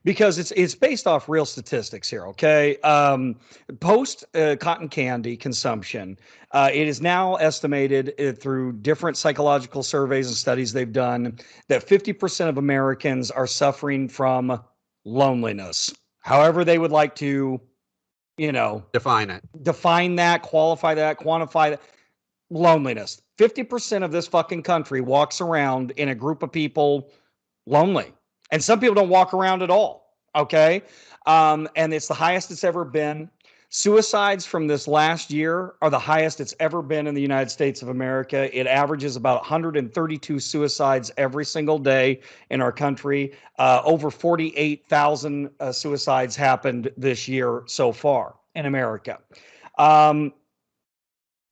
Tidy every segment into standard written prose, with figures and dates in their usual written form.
because it's based off real statistics here. Okay, post cotton candy consumption, it is now estimated through different psychological surveys and studies they've done that 50% of Americans are suffering from loneliness. However, they would like to, you know, Define it. define that, qualify that, quantify that. Loneliness. 50% of this fucking country walks around in a group of people lonely. And some people don't walk around at all. Okay. And it's the highest it's ever been. Suicides from this last year are the highest it's ever been in the United States of America. It averages about 132 suicides every single day in our country. Over 48,000 suicides happened this year so far in America. Um,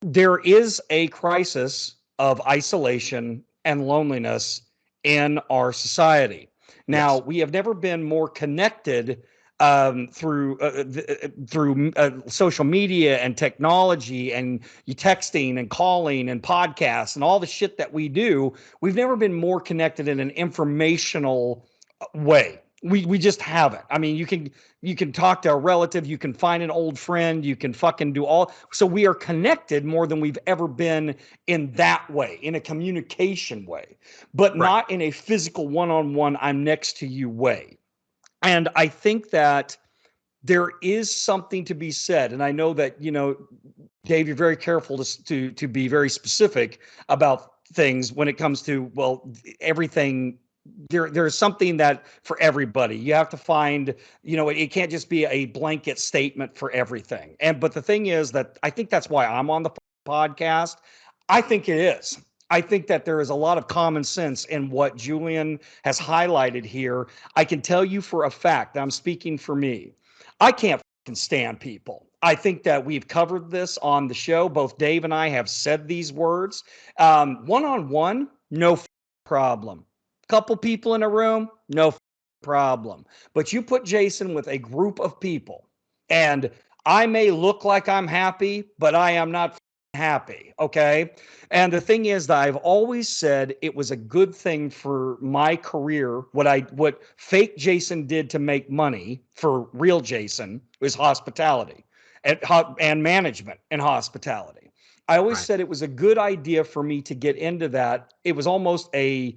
there is a crisis of isolation and loneliness in our society. Now, Yes. we have never been more connected through social media and technology and texting and calling and podcasts and all the shit that we do. We've never been more connected in an informational way. We just haven't. I mean, you can talk to a relative, you can find an old friend, you can fucking do all. So we are connected more than we've ever been in that way, in a communication way, but Right. not in a physical one-on-one, I'm next to you way. And I think that there is something to be said. And I know that, Dave, you're very careful to be very specific about things when it comes to, well, everything. There's something that for everybody you have to find, it can't just be a blanket statement for everything. But the thing is that I think that's why I'm on the podcast. I think it is. I think that there is a lot of common sense in what Julian has highlighted here. I can tell you for a fact, I'm speaking for me. I can't stand people. I think that we've covered this on the show. Both Dave and I have said these words. One on one, no problem. Couple people in a room, no problem. But you put Jason with a group of people, and I may look like I'm happy, but I am not happy. Okay. And the thing is that I've always said it was a good thing for my career. What fake Jason did to make money for real Jason was hospitality and management and hospitality. I always Right. said it was a good idea for me to get into that. It was almost a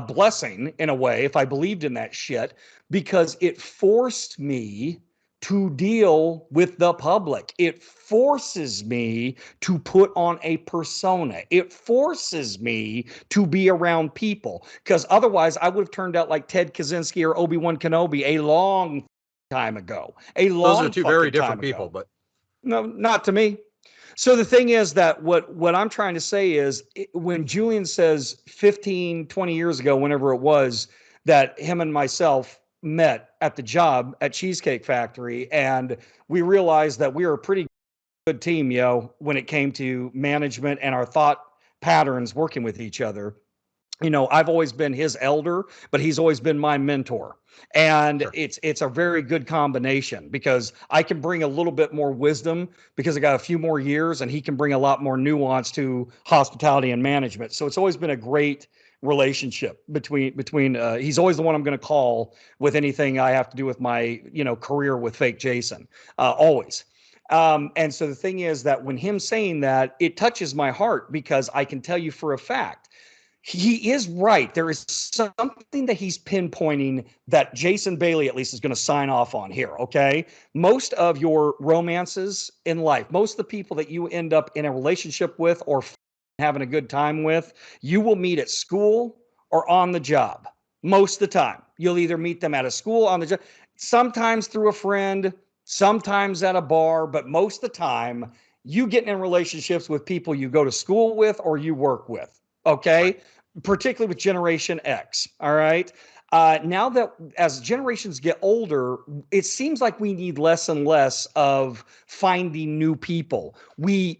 blessing in a way if I believed in that shit, because it forced me to deal with the public. It forces me to put on a persona. It forces me to be around people, because otherwise I would have turned out like Ted Kaczynski or Obi-Wan Kenobi a long time ago. A Those are long two very fucking time different ago. people, but No, not to me. So the thing is that what I'm trying to say is when Julian says 15, 20 years ago, whenever it was, that him and myself met at the job at Cheesecake Factory, and we realized that we were a pretty good team, when it came to management and our thought patterns working with each other. I've always been his elder, but he's always been my mentor. And sure. it's a very good combination because I can bring a little bit more wisdom because I got a few more years, and he can bring a lot more nuance to hospitality and management. So it's always been a great relationship between he's always the one I'm going to call with anything I have to do with my, career with fake Jason. Always. And so the thing is that when him saying that, it touches my heart because I can tell you for a fact he is right. There is something that he's pinpointing that Jason Bailey at least is going to sign off on here. Okay. Most of your romances in life, most of the people that you end up in a relationship with or having a good time with, you will meet at school or on the job. Most of the time, you'll either meet them at a school, on the job, sometimes through a friend, sometimes at a bar, but most of the time, you get in relationships with people you go to school with or you work with. Right. Okay, particularly with Generation X. All right. Now that as generations get older, it seems like we need less and less of finding new people. We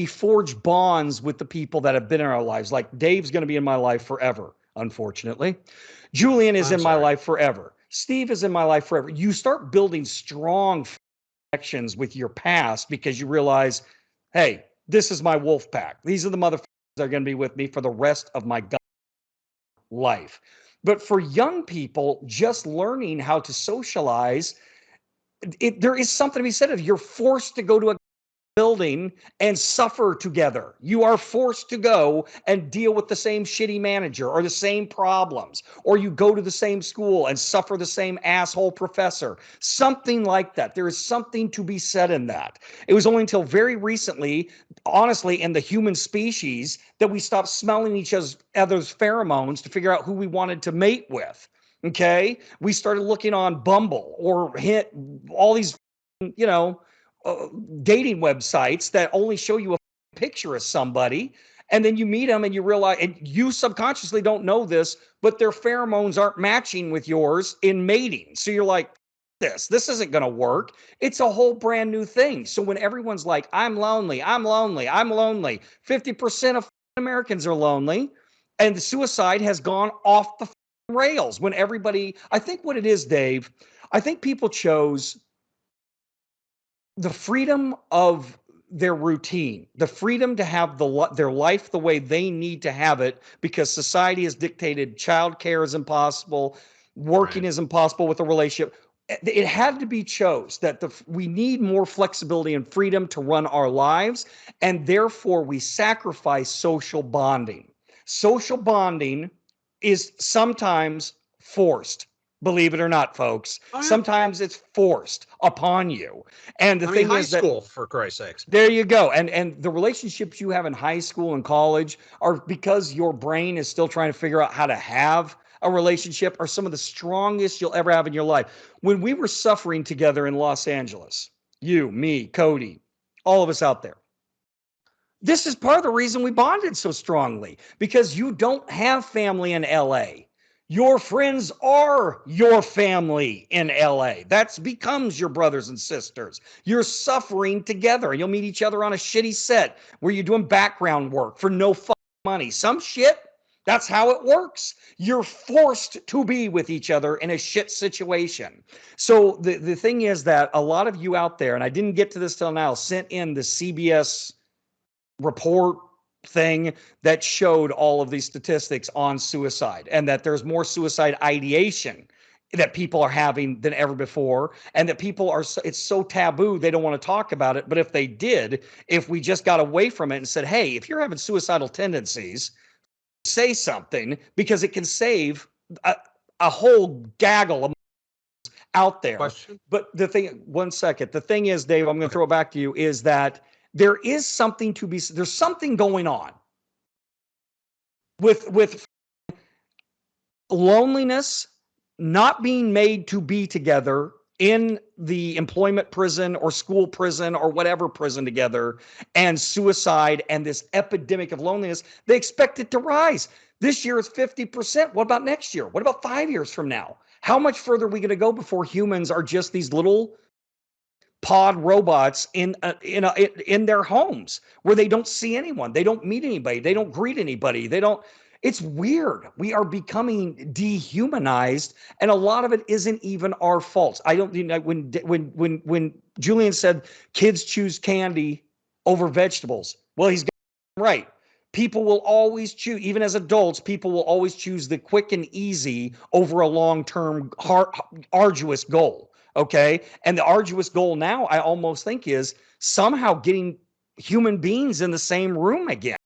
forge bonds with the people that have been in our lives. Like Dave's going to be in my life forever, unfortunately. Julian is I'm in my sorry. life forever. Steve is in my life forever. You start building strong connections with your past because you realize, hey, this is my wolf pack. These are the motherfuckers that are going to be with me for the rest of my life. But for young people, just learning how to socialize, there is something to be said of you're forced to go to a building and suffer together. You are forced to go and deal with the same shitty manager or the same problems, or you go to the same school and suffer the same asshole professor. Something like that. There is something to be said in that. It was only until very recently, honestly, in the human species that we stopped smelling each other's pheromones to figure out who we wanted to mate with. Okay. We started looking on Bumble or hit all these, you know, uh, dating websites that only show you a picture of somebody, and then you meet them and you realize, and you subconsciously don't know this, but their pheromones aren't matching with yours in mating. So you're like, this isn't going to work. It's a whole brand new thing. So when everyone's like, I'm lonely, I'm lonely, I'm lonely, 50% of Americans are lonely, and the suicide has gone off the rails. When everybody, I think what it is, Dave, I think people chose the freedom of their routine, the freedom to have their life the way they need to have it, because society has dictated childcare is impossible, working Right. is impossible with a relationship. It had to be chose that we need more flexibility and freedom to run our lives, and therefore we sacrifice social bonding. Social bonding is sometimes forced. Believe it or not, folks. Oh yeah. Sometimes it's forced upon you. And the I mean, thing high is that school, for Christ's sakes. there you go. And the relationships you have in high school and college are because your brain is still trying to figure out how to have a relationship, are some of the strongest you'll ever have in your life. When we were suffering together in Los Angeles, you, me, Cody, all of us out there, this is part of the reason we bonded so strongly, because you don't have family in LA. Your friends are your family in LA. That becomes your brothers and sisters. You're suffering together. You'll meet each other on a shitty set where you're doing background work for no money. Some shit, that's how it works. You're forced to be with each other in a shit situation. So the thing is that a lot of you out there, and I didn't get to this till now, sent in the CBS report thing that showed all of these statistics on suicide, and that there's more suicide ideation that people are having than ever before, and that people are it's so taboo they don't want to talk about it. But if they did, if we just got away from it and said, hey, if you're having suicidal tendencies, say something, because it can save a whole gaggle of out there. Question. But the thing, one second, the thing is, Dave, I'm going to Okay. throw it back to you, is that there is something to be, there's something going on with loneliness, not being made to be together in the employment prison or school prison or whatever prison together, and suicide and this epidemic of loneliness. They expect it to rise. This year it's 50%. What about next year? What about 5 years from now? How much further are we going to go before humans are just these little pod robots in their homes where they don't see anyone, they don't meet anybody, they don't greet anybody, they don't. It's weird. We are becoming dehumanized, and a lot of it isn't even our fault. I don't, you know, when Julian said kids choose candy over vegetables, well, he's right. People will always choose, even as adults, people will always choose the quick and easy over a long-term arduous goal. Okay. And the arduous goal now, I almost think, is somehow getting human beings in the same room again.